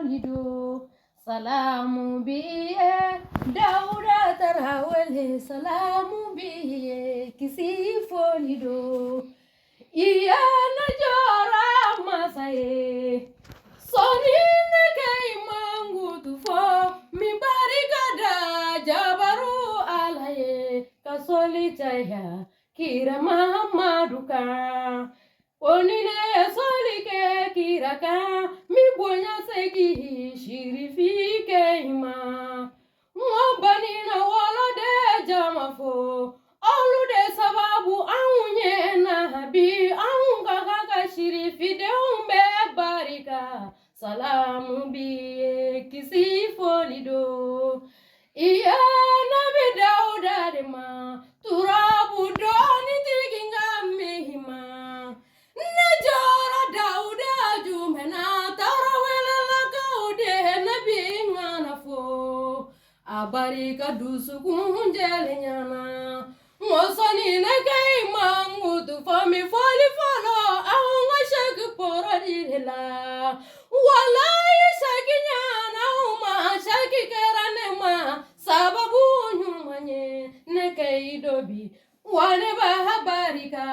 folido. Salamu biye, Dauda Tarawele, salamu biye, kisi folido. Iya na jora masaye, soni ne kai mangutu fo, mi barigada jabaru alaye, kasoli chaya, kira mamaduka. Onine solike kiraka, mi bonya segi shirifike ima. Mwabani na wala de jamafo, alu de sababu aunye na habi, aunga kaka shirifide umbe barika. Salamu biye kisi folido. Iya nabi Dauda dema, turabu doni tiginga mihima. Najara Dauda jumena, tarawele lakaude nabi nganafo. Abarika dusu kunjele nyana. Mosani nekai mangutu fami foli folo, aunga shaki poradila. Walai shaki nyana uma shaki keranema, sababu nyumanye nekai dobi, wane bahabarika.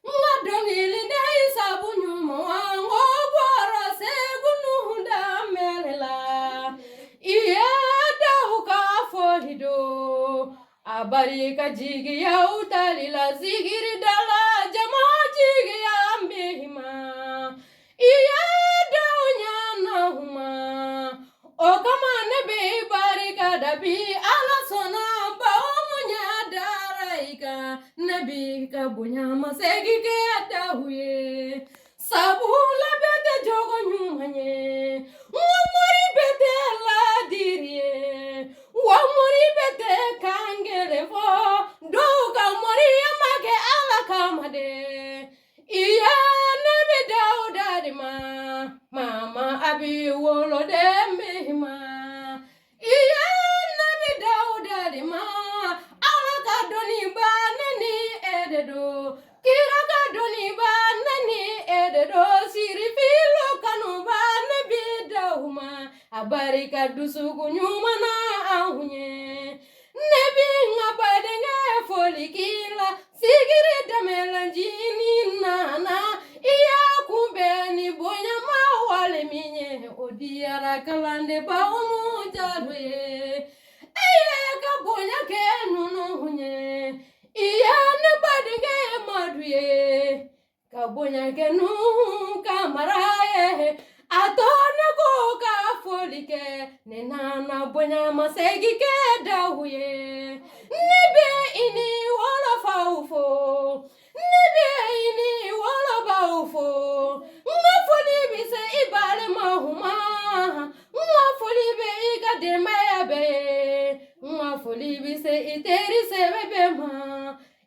Ngadongili dai sabu nyuma wango bora segunu da melela. Iya dauka folido. Abarika jigi ya utalila zigiri dala jama jigi ya mbihima. Iya daunya nahuma. O kama nebe barika dabi ala sona baumunya daraika. Nabi kabunya masegi ke adahuye. Sabula bete jogo nyumanye. Wamori bete la dirie. Wamori bete kangele fo. Doga mori amage ala kamade. Iya nebe Dauda de ma. Mama abi wolo de mehima. Iya nebe Dauda de ma. Ala kadoni ba nani ededo. Kira kadoni ba nani ededo. Siri filo kanu ba nebi dauma. Abarika dusuku nyuma na ahunye. Nebi ngabade nge folikila. Sigiri damelanjini nana. Iya kubeni bonya mawale minye. Odiara kalande ba umu jalwe. Iya kabonya ke nunu hunye. Iya nebade nge maduye. Kabonya ke nu kamaraye. Atona ko ka folike. Nenana bonya masegi ke dahuye. Nebe ini wala faufo. Nebe ini wala baufo. Ngafoli bise ibale mahuma. Ngafoli be iga demayabe. Ngafoli bise iteri sebebe ma.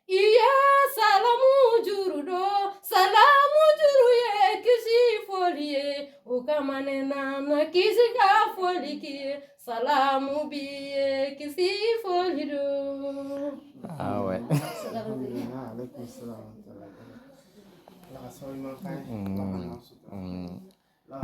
Iya salamu jurudo. Salamu juru ye kisi folie. Ukamane nana kisi ka foliki. Salamu biye kisi folido. Ah ouais. Alaikum salam. La